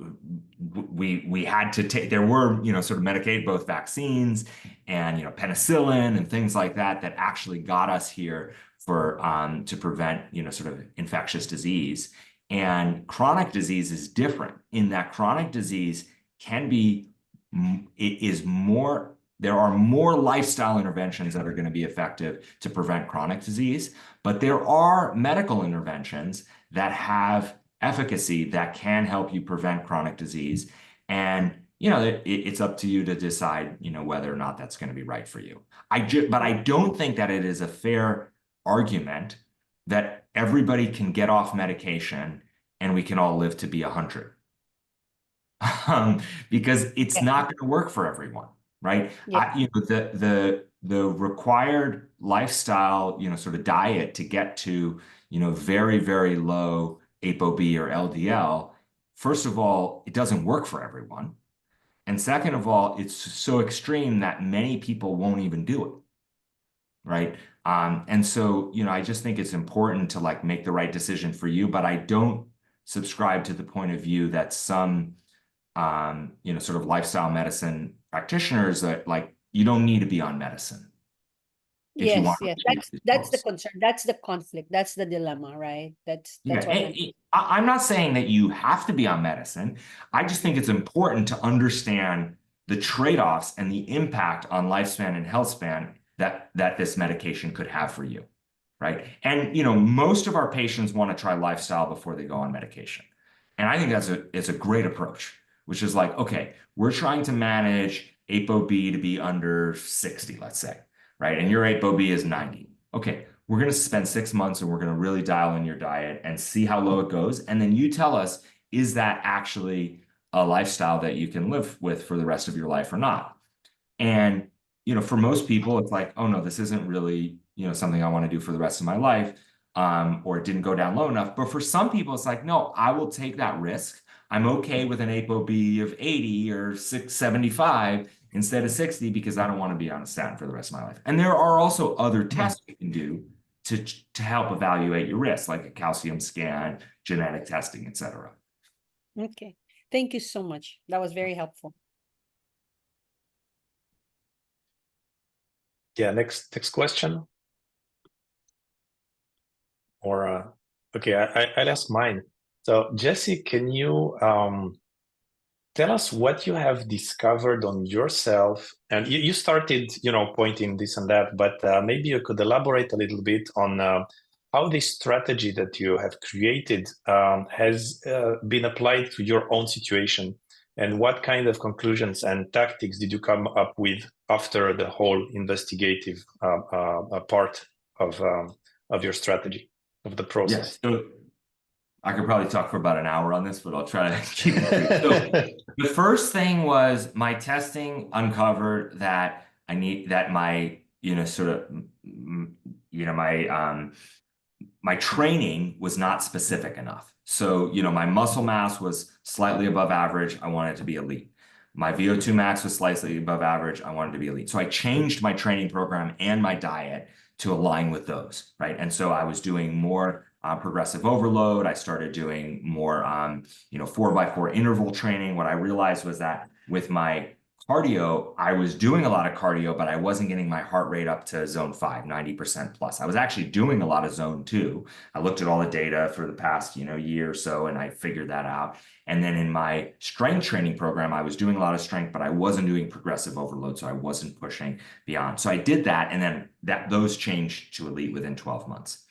C: we had to take, there were, you know, sort of Medicaid, both vaccines and, you know, penicillin and things like that, that actually got us here for, to prevent, you know, sort of infectious disease. And chronic disease is different in that chronic disease can be, it is more, there are more lifestyle interventions that are going to be effective to prevent chronic disease, but there are medical interventions that have efficacy that can help you prevent chronic disease. And, you know, it's up to you to decide, you know, whether or not that's going to be right for you. But I don't think that it is a fair argument that everybody can get off medication and we can all live to be 100. Because it's not going to work for everyone, right?
B: Yeah.
C: You know, the required lifestyle, you know, sort of diet to get to, you know, very, very low ApoB or LDL, first of all, it doesn't work for everyone. And second of all, it's so extreme that many people won't even do it, right? And so, you know, I just think it's important to like make the right decision for you, but I don't subscribe to the point of view that some, you know, sort of lifestyle medicine practitioners that like, you don't need to be on medicine.
B: Yes, yes. That's the concern. That's the conflict. That's the dilemma, right? That's what
C: I'm not saying that you have to be on medicine. I just think it's important to understand the trade-offs and the impact on lifespan and health span that this medication could have for you, right? And, you know, most of our patients want to try lifestyle before they go on medication. And I think it's a great approach, which is like, okay, we're trying to manage ApoB to be under 60, let's say, right? And your ApoB is 90. Okay, we're going to spend 6 months and we're going to really dial in your diet and see how low it goes. And then you tell us, is that actually a lifestyle that you can live with for the rest of your life or not? And, you know, for most people, it's like, oh no, this isn't really, you know, something I want to do for the rest of my life, or it didn't go down low enough. But for some people, it's like, no, I will take that risk. I'm okay with an ApoB of 80 or 675 instead of 60 because I don't want to be on a statin for the rest of my life. And there are also other tests you can do to help evaluate your risk, like a calcium scan, genetic testing, etc.
B: Okay. Thank you so much. That was very helpful.
A: Yeah, next question. Or okay, I'll ask mine. So Jesse, can you tell us what you have discovered on yourself? And you started, you know, pointing this and that, but maybe you could elaborate a little bit on how this strategy that you have created has been applied to your own situation, and what kind of conclusions and tactics did you come up with after the whole investigative part of your strategy, of the process?
C: Yeah, so I could probably talk for about an hour on this, but I'll try to keep it brief. So the first thing was my testing uncovered that my, you know, sort of, you know, my training was not specific enough. So, you know, my muscle mass was slightly above average. I wanted to be elite. My VO2 max was slightly above average. I wanted to be elite. So I changed my training program and my diet to align with those, right? And so I was doing more progressive overload. I started doing more, you know, 4x4 interval training. What I realized was that with my cardio, I was doing a lot of cardio, but I wasn't getting my heart rate up to zone 5, 90% plus. I was actually doing a lot of zone 2. I looked at all the data for the past, you know, year or so, and I figured that out. And then in my strength training program, I was doing a lot of strength, but I wasn't doing progressive overload, so I wasn't pushing beyond. So I did that, and then those changed to elite within 12 months.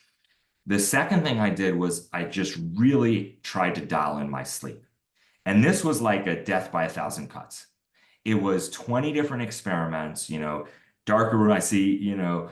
C: The second thing I did was I just really tried to dial in my sleep. And this was like a death by 1,000 cuts. It was 20 different experiments, you know, darker room. I see, you know,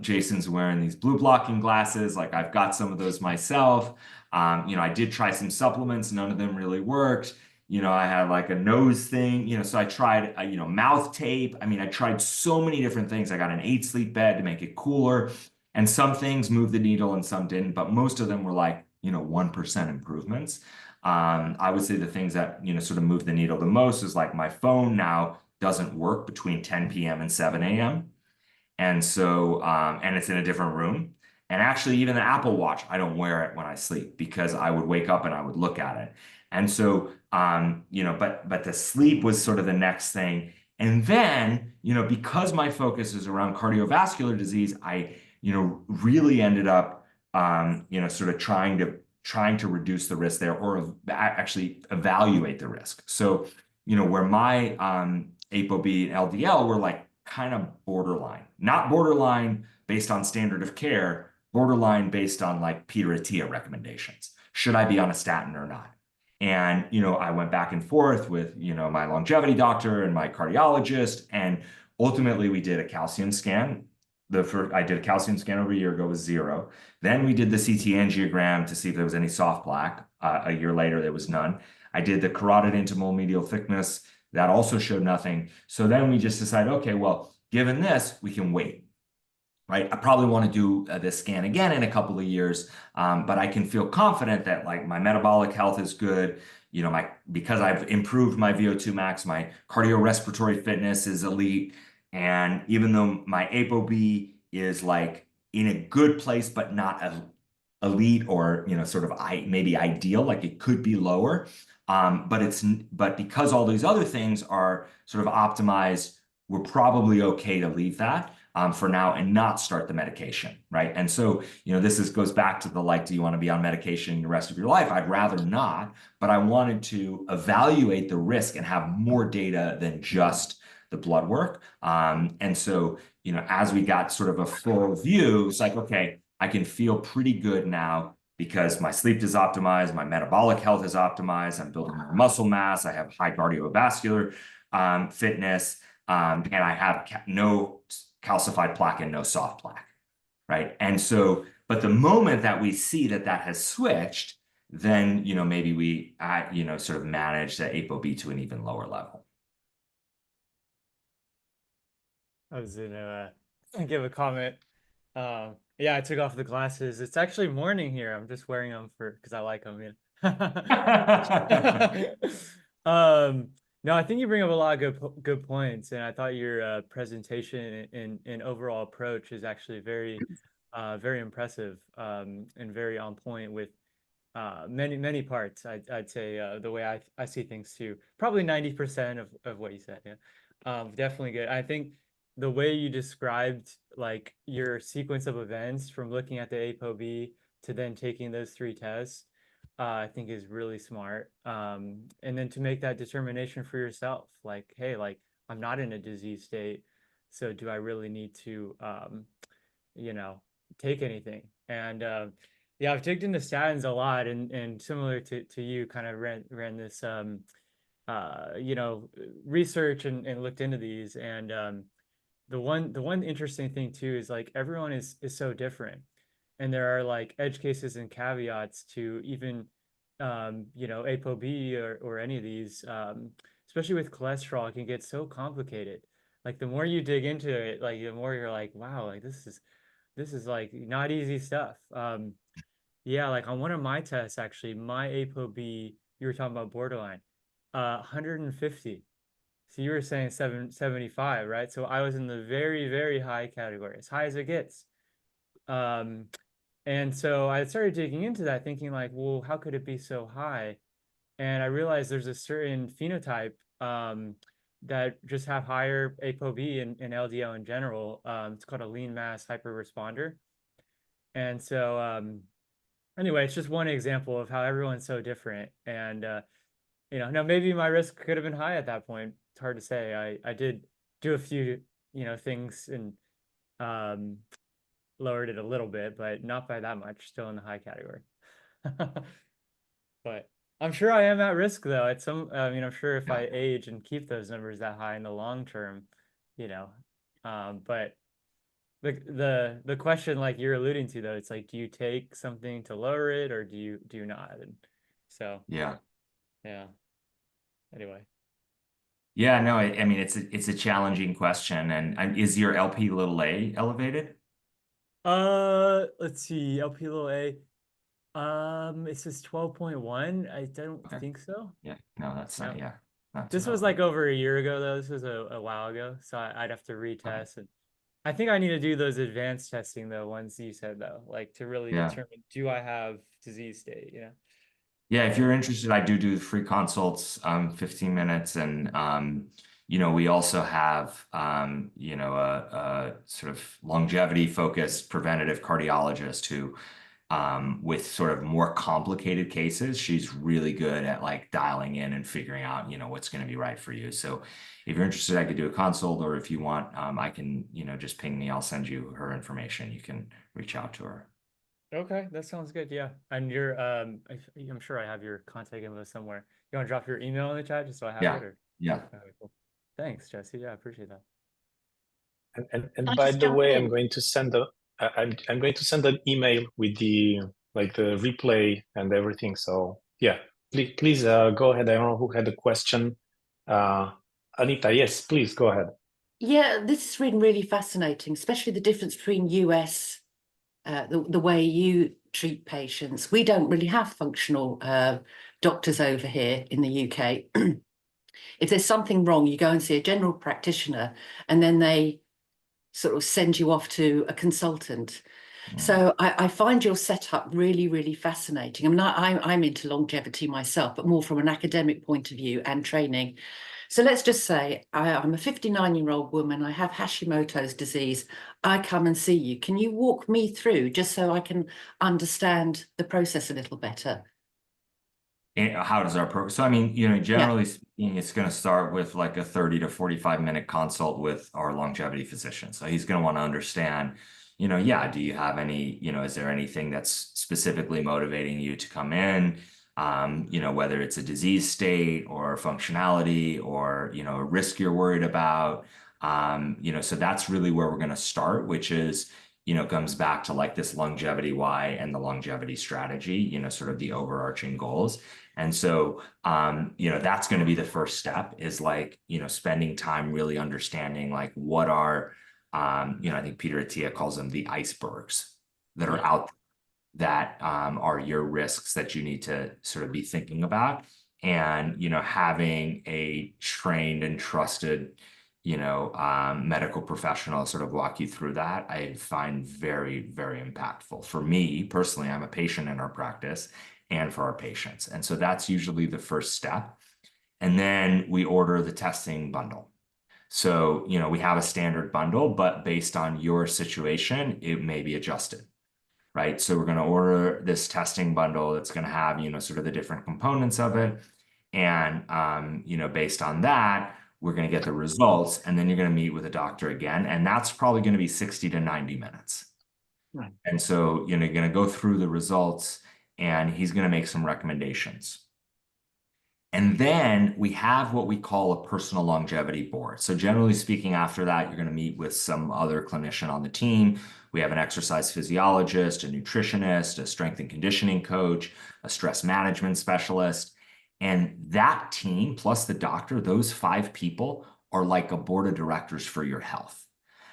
C: Jason's wearing these blue blocking glasses. Like I've got some of those myself. You know, I did try some supplements. None of them really worked. You know, I had like a nose thing, you know, so I tried, you know, mouth tape. I mean, I tried so many different things. I got an 8 sleep bed to make it cooler. And some things moved the needle and some didn't, but most of them were like, you know, 1% improvements. I would say the things that, you know, sort of move the needle the most is like my phone now doesn't work between 10 p.m. and 7 a.m. And so, and it's in a different room. And actually, even the Apple Watch, I don't wear it when I sleep because I would wake up and I would look at it. And so, but the sleep was sort of the next thing. And then, because my focus is around cardiovascular disease, I, really ended up, sort of trying to reduce the risk there, or actually evaluate the risk. So, where my ApoB and LDL were like kind of borderline, not borderline based on standard of care, borderline based on like Peter Attia recommendations. Should I be on a statin or not? And, I went back and forth with, my longevity doctor and my cardiologist. And ultimately we did a calcium scan. I did a calcium scan over a year ago, was 0. Then we did the CT angiogram to see if there was any soft plaque. A year later, there was none. I did the carotid intimal medial thickness. That also showed nothing. So then we just decided, okay, well, given this, we can wait. Right? I probably want to do this scan again in a couple of years, but I can feel confident that like my metabolic health is good. Because I've improved my VO2 max, my cardiorespiratory fitness is elite. And even though my ApoB is like in a good place, but not elite or, sort of maybe ideal, like it could be lower. But because all these other things are sort of optimized, we're probably okay to leave that for now and not start the medication, right? And so, this goes back to the like, do you want to be on medication the rest of your life? I'd rather not, but I wanted to evaluate the risk and have more data than just the blood work. And so, as we got sort of a full view, it's like, okay, I can feel pretty good now because my sleep is optimized, my metabolic health is optimized, I'm building more muscle mass, I have high cardiovascular fitness, and I have no calcified plaque and no soft plaque, right? And so, but the moment that we see that has switched, then, maybe we, sort of manage the ApoB to an even lower level.
E: I was gonna give a comment. Yeah, I took off the glasses. It's actually morning here. I'm just wearing them because I like them. Yeah. No, I think you bring up a lot of good points, and I thought your presentation and overall approach is actually very impressive and very on point with many parts. I'd say the way I see things too. Probably 90% of what you said. Yeah, definitely good. I think the way you described like your sequence of events from looking at the ApoB to then taking those 3 tests, I think is really smart. And then to make that determination for yourself, like, hey, like I'm not in a disease state, so do I really need to, take anything? And yeah, I've taken the statins a lot, and similar to you, kind of ran this, research and looked into these, and the one interesting thing too is like everyone is so different, and there are like edge cases and caveats to even ApoB or any of these, especially with cholesterol. It can get so complicated. Like the more you dig into it, like the more you're like, wow, like this is like not easy stuff. Yeah, like on one of my tests, actually, my ApoB, you were talking about borderline, 150. So you were saying 775, right? So I was in the very, very high category, as high as it gets. And so I started digging into that, thinking like, well, how could it be so high? And I realized there's a certain phenotype that just have higher ApoB and LDL in general. It's called a lean mass hyperresponder. And so anyway, it's just one example of how everyone's so different. And now maybe my risk could have been high at that point. It's hard to say. I did do a few, things and lowered it a little bit, but not by that much, still in the high category. But I'm sure I am at risk though. I'm sure if I age and keep those numbers that high in the long term, but the question like you're alluding to though, it's like, do you take something to lower it or do you not? And so
C: yeah.
E: Anyway.
C: Yeah, no, I mean it's a challenging question. And is your Lp(a) elevated?
E: Let's see, Lp(a). It says 12.1. I don't think so.
C: Yeah, no, that's not. Yeah, not
E: this was like over a year ago though. This was a while ago, so I'd have to retest. And I think I need to do those advanced testing though, ones you said though, like to really determine, do I have disease state? Yeah.
C: Yeah, if you're interested, I do free consults, 15 minutes. And, we also have, a sort of longevity focused preventative cardiologist who, with sort of more complicated cases, she's really good at like dialing in and figuring out, what's going to be right for you. So if you're interested, I could do a consult, or if you want, I can, just ping me. I'll send you her information. You can reach out to her.
E: Okay, that sounds good. Yeah. And I'm sure I have your contact info somewhere. You want to drop your email in the chat just so I have it? Or?
C: Yeah.
E: Okay, cool. Thanks, Jesse. Yeah, I appreciate that.
A: And by the way, I'm going to send an email with the replay and everything. So yeah, please go ahead. I don't know who had a question. Anita, yes, please go ahead.
F: Yeah, this has been really fascinating, especially the difference between US, the way you treat patients. We don't really have functional doctors over here in the UK. If there's something wrong, you go and see a general practitioner, and then they sort of send you off to a consultant. So I find your setup really, really fascinating. I mean, I'm into longevity myself, but more from an academic point of view and training. So let's just say I'm a 59-year-old woman. I have Hashimoto's disease. I come and see you. Can you walk me through just so I can understand the process a little better?
C: How does our program? So, I mean, generally speaking, it's going to start with like a 30 to 45-minute consult with our longevity physician. So he's going to want to understand, do you have any, is there anything that's specifically motivating you to come in? Whether it's a disease state or functionality or, a risk you're worried about. So that's really where we're going to start, which is, comes back to like this longevity why and the longevity strategy, sort of the overarching goals. And so, that's going to be the first step, is like, spending time really understanding like what are, I think Peter Attia calls them the icebergs that are out there, that are your risks that you need to sort of be thinking about. And, having a trained and trusted, medical professional sort of walk you through that, I find very, very impactful. For me personally, I'm a patient in our practice and for our patients. And so that's usually the first step. And then we order the testing bundle. So, we have a standard bundle, but based on your situation, it may be adjusted, right? So we're going to order this testing bundle that's going to have, sort of the different components of it. And, based on that, we're going to get the results, and then you're going to meet with a doctor again. And that's probably going to be 60 to 90 minutes.
A: Right.
C: And so, you're going to go through the results, and he's going to make some recommendations. And then we have what we call a personal longevity board. So generally speaking, after that, you're going to meet with some other clinician on the team. We have an exercise physiologist, a nutritionist, a strength and conditioning coach, a stress management specialist. And that team, plus the doctor, those 5 people are like a board of directors for your health.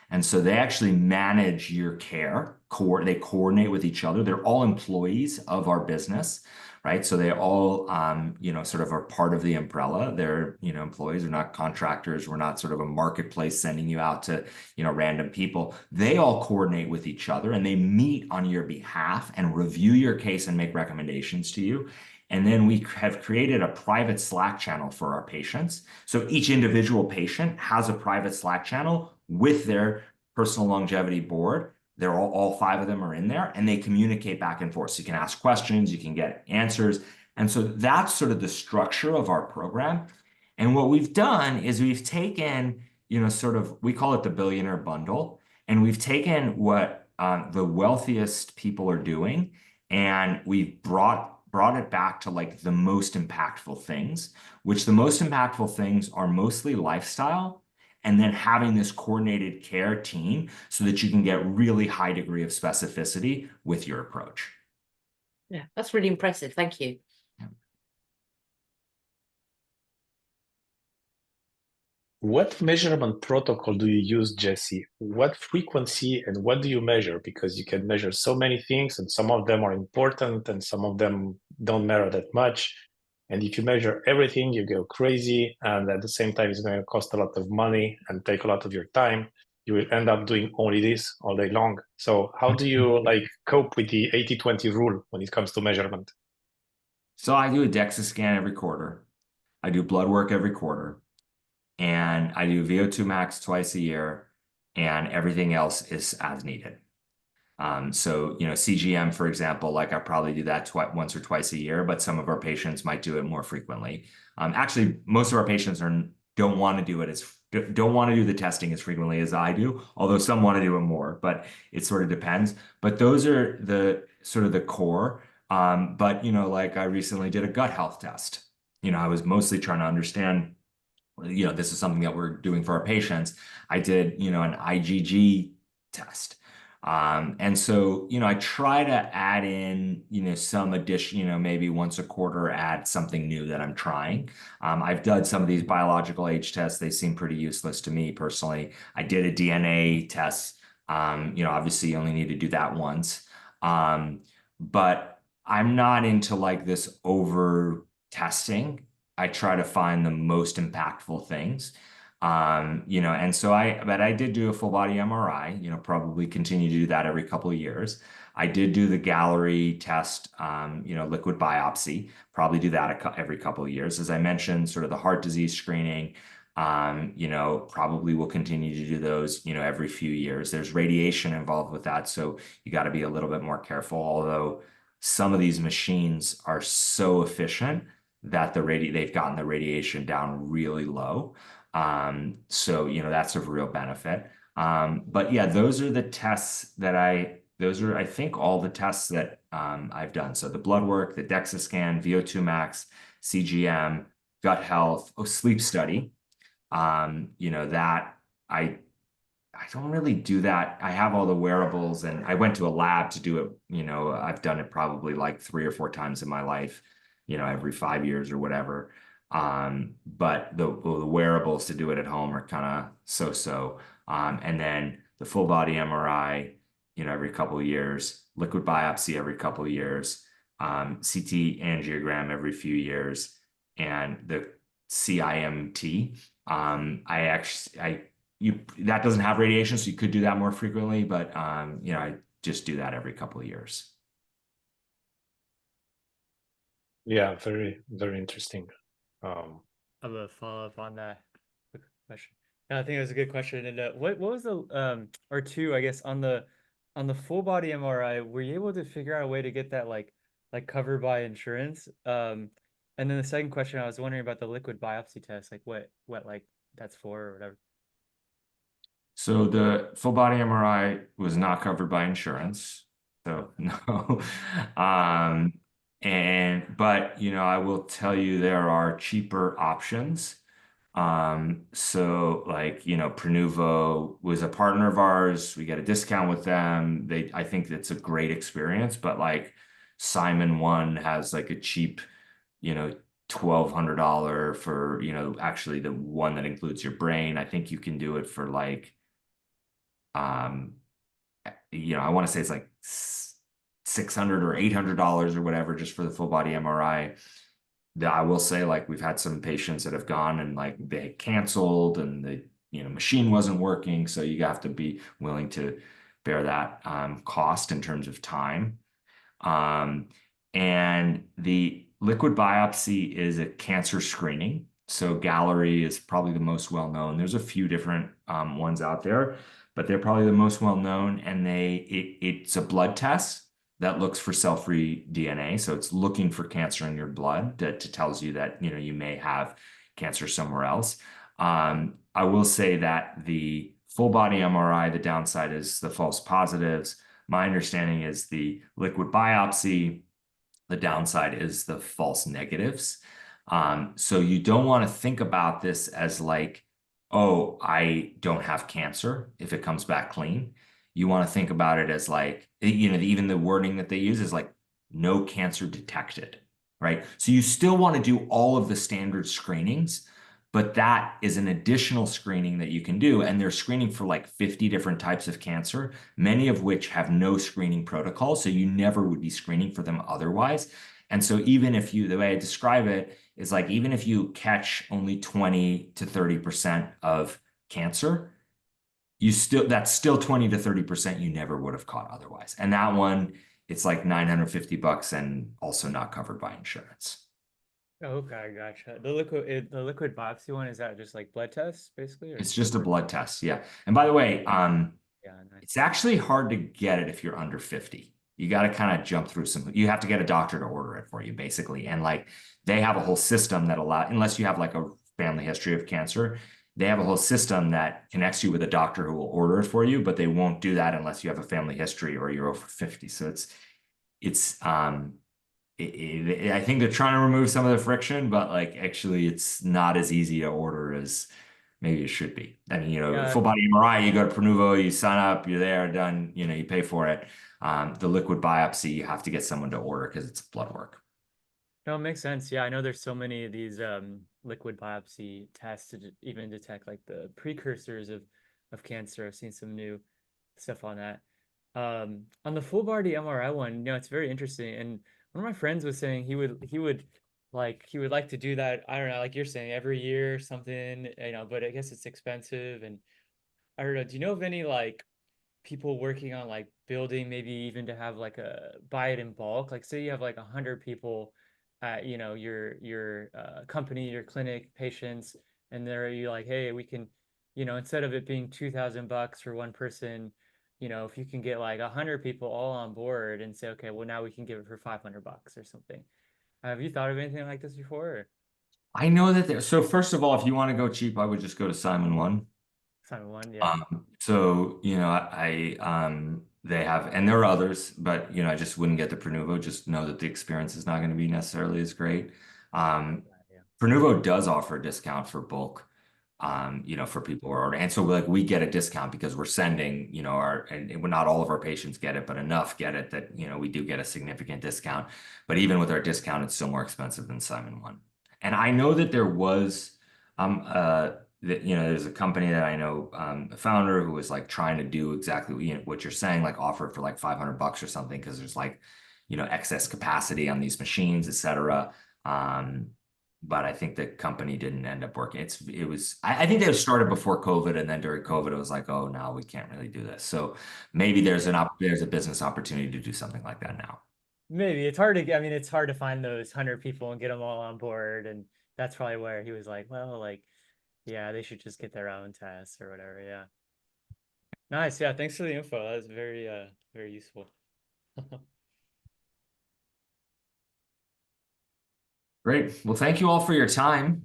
C: And so they actually manage your care. They coordinate with each other. They're all employees of our business, right? So they all, sort of are part of the umbrella. They're, employees. They're not contractors. We're not sort of a marketplace sending you out to, random people. They all coordinate with each other, and they meet on your behalf and review your case and make recommendations to you. And then we have created a private Slack channel for our patients. So each individual patient has a private Slack channel with their personal longevity board. They're all 5 of them are in there, and they communicate back and forth. So you can ask questions, you can get answers. And so that's sort of the structure of our program. And what we've done is we've taken, sort of, we call it the billionaire bundle. And we've taken what the wealthiest people are doing, and we've brought it back to like the most impactful things, which the most impactful things are mostly lifestyle, and then having this coordinated care team so that you can get really high degree of specificity with your approach.
F: Yeah, that's really impressive. Thank you.
A: What measurement protocol do you use, Jesse? What frequency and what do you measure? Because you can measure so many things, and some of them are important and some of them don't matter that much. And if you measure everything, you go crazy. And at the same time, it's going to cost a lot of money and take a lot of your time. you will end up doing only this all day long. So how do you like cope with the 80-20 rule when it comes to measurement?
C: So I do a DEXA scan every quarter. I do blood work every quarter. And I do VO2 max twice a year, and everything else is as needed. So, CGM, for example, like I probably do that once or twice a year, but some of our patients might do it more frequently. Actually, most of our patients don't want to do it don't want to do the testing as frequently as I do, although some want to do it more, but it sort of depends. But those are the sort of the core. But, like I recently did a gut health test. I was mostly trying to understand, this is something that we're doing for our patients. I did, an IgG test. And so, I try to add in, some addition, maybe once a quarter, add something new that I'm trying. I've done some of these biological age tests. They seem pretty useless to me personally. I did a DNA test. Obviously you only need to do that once. But I'm not into like this over testing. I try to find the most impactful things. And so but I did do a full body MRI, probably continue to do that every couple of years. I did do the Gallery test, liquid biopsy, probably do that every couple of years. As I mentioned, sort of the heart disease screening, probably will continue to do those, every few years. There's radiation involved with that, so you got to be a little bit more careful, although some of these machines are so efficient that they've gotten the radiation down really low. So, that's a real benefit. But yeah, those are the tests those are, I think, all the tests that I've done. So the blood work, the DEXA scan, VO2 max, CGM, gut health, sleep study. That I don't really do that. I have all the wearables, and I went to a lab to do it. I've done it probably like 3 or 4 times in my life, every 5 years or whatever. But the wearables to do it at home are kind of so-so. And then the full body MRI, every couple of years, liquid biopsy every couple of years, CT angiogram every few years, and the CIMT. That doesn't have radiation, so you could do that more frequently, but I just do that every couple of years.
A: Yeah, very, very interesting.
E: I have a follow-up on that question. Yeah, I think it was a good question. And what was the or two, I guess, on the full body MRI, were you able to figure out a way to get that like covered by insurance? And then the second question, I was wondering about the liquid biopsy test, like what like that's for or whatever.
C: So the full body MRI was not covered by insurance. So no. But I will tell you there are cheaper options. So like, Prenuvo was a partner of ours. We get a discount with them. I think that's a great experience, but like Simon One has like a cheap, $1,200 for, actually the one that includes your brain. I think you can do it for like, I want to say it's like $600 or $800 or whatever, just for the full body MRI. I will say, like, we've had some patients that have gone and like they canceled and the machine wasn't working. So you have to be willing to bear that cost in terms of time. And the liquid biopsy is a cancer screening. So Gallery is probably the most well-known. There's a few different ones out there, but they're probably the most well-known. And it's a blood test that looks for cell-free DNA. So it's looking for cancer in your blood that tells you that, you may have cancer somewhere else. I will say that the full body MRI, the downside is the false positives. My understanding is the liquid biopsy, the downside is the false negatives. So you don't want to think about this as like, oh, I don't have cancer if it comes back clean. You want to think about it as like, even the wording that they use is like no cancer detected, right? So you still want to do all of the standard screenings, but that is an additional screening that you can do. And they're screening for like 50 different types of cancer, many of which have no screening protocol. So you never would be screening for them otherwise. And so even if the way I describe it is like, even if you catch only 20 to 30% of cancer, that's still 20 to 30% you never would have caught otherwise. And that one, it's like $950 and also not covered by insurance.
E: Okay, gotcha. The liquid biopsy one, is that just like blood tests basically? Or
C: It's just a blood test. Yeah. And by the way,
E: yeah, nice.
C: it's actually hard to get it if you're under 50. You got to kind of jump through you have to get a doctor to order it for you, basically. And like they have a whole system that unless you have like a family history of cancer, they have a whole system that connects you with a doctor who will order it for you, but they won't do that unless you have a family history or you're over 50. So I think they're trying to remove some of the friction, but like actually it's not as easy to order as maybe it should be. I mean, full body MRI, you go to Pronuvo, you sign up, you're there, done, you pay for it. The liquid biopsy, you have to get someone to order because it's blood work.
E: No, it makes sense. Yeah, I know there's so many of these liquid biopsy tests to even detect like the precursors of cancer. I've seen some new stuff on that. On the full body MRI one, it's very interesting. And one of my friends was saying he would like to do that. I don't know, like you're saying, every year or something, but I guess it's expensive. And I don't know, do you know of any like people working on like building, maybe even to have like buy it in bulk? Like say you have like 100 people at, your company, your clinic, patients, and you like, hey, we can, instead of it being $2,000 for one person, if you can get like 100 people all on board and say, okay, well now we can give it for $500 or something. Have you thought of anything like this before? Or?
C: I know that so first of all, if you want to go cheap, I would just go to Simon One.
E: Simon One, yeah.
C: So they have, and there are others, but I just wouldn't get the Pronuvo. Just know that the experience is not going to be necessarily as great. Pronuvo does offer a discount for bulk, for people who are ordering. And so like we get a discount because we're sending, and not all of our patients get it, but enough get it that, we do get a significant discount. But even with our discount, it's still more expensive than Simon One. And I know that there was, there's a company that I know, a founder who was like trying to do exactly what you're saying, like offer it for like $500 or something, because there's like, excess capacity on these machines, et cetera. But I think the company didn't end up working. I think they started before COVID, and then during COVID, it was like, oh, no, we can't really do this. So maybe there's a business opportunity to do something like that now.
E: Maybe it's hard to, it's hard to find those 100 people and get them all on board. And that's probably where he was like, well, like, yeah, they should just get their own tests or whatever. Yeah. Nice. Yeah. Thanks for the info. That was very, very useful.
C: Great. Well, thank you all for your time.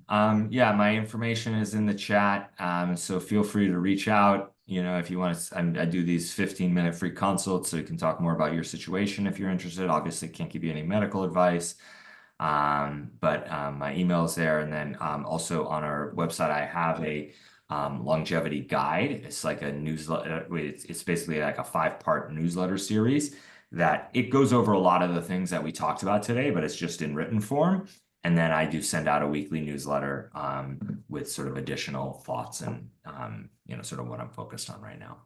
C: Yeah, my information is in the chat. So feel free to reach out. If you want to, I do these 15-minute free consults so you can talk more about your situation if you're interested. Obviously, can't give you any medical advice. But my email is there. And then also on our website, I have a longevity guide. It's like a newsletter. It's basically like a 5-part newsletter series that it goes over a lot of the things that we talked about today, but it's just in written form. And then I do send out a weekly newsletter with sort of additional thoughts and, sort of what I'm focused on right now.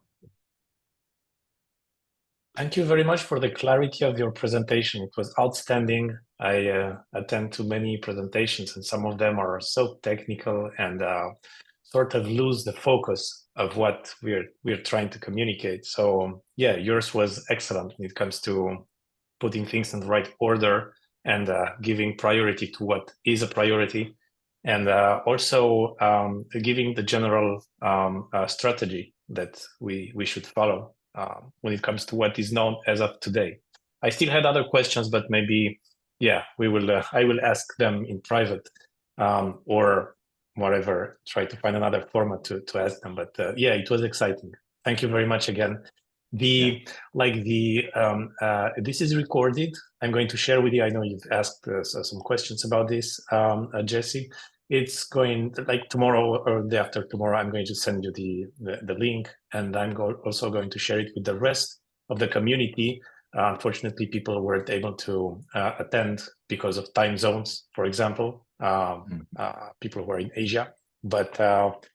A: Thank you very much for the clarity of your presentation. It was outstanding. I attend to many presentations, and some of them are so technical and sort of lose the focus of what we're trying to communicate. So yeah, yours was excellent when it comes to putting things in the right order and giving priority to what is a priority, and also giving the general strategy that we should follow when it comes to what is known as of today. I still had other questions, but maybe, yeah, I will ask them in private or whatever, try to find another format to ask them. But yeah, it was exciting. Thank you very much again. This is recorded. I'm going to share with you. I know you've asked some questions about this, Jesse. It's going like tomorrow or the day after tomorrow. I'm going to send you the link, and I'm also going to share it with the rest of the community. Unfortunately, people weren't able to attend because of time zones, for example, people who are in Asia. But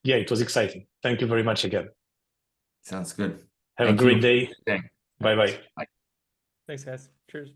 A: yeah, it was exciting. Thank you very much again.
C: Sounds good.
A: Have a great day.
C: Bye-bye.
E: Thanks, guys. Cheers.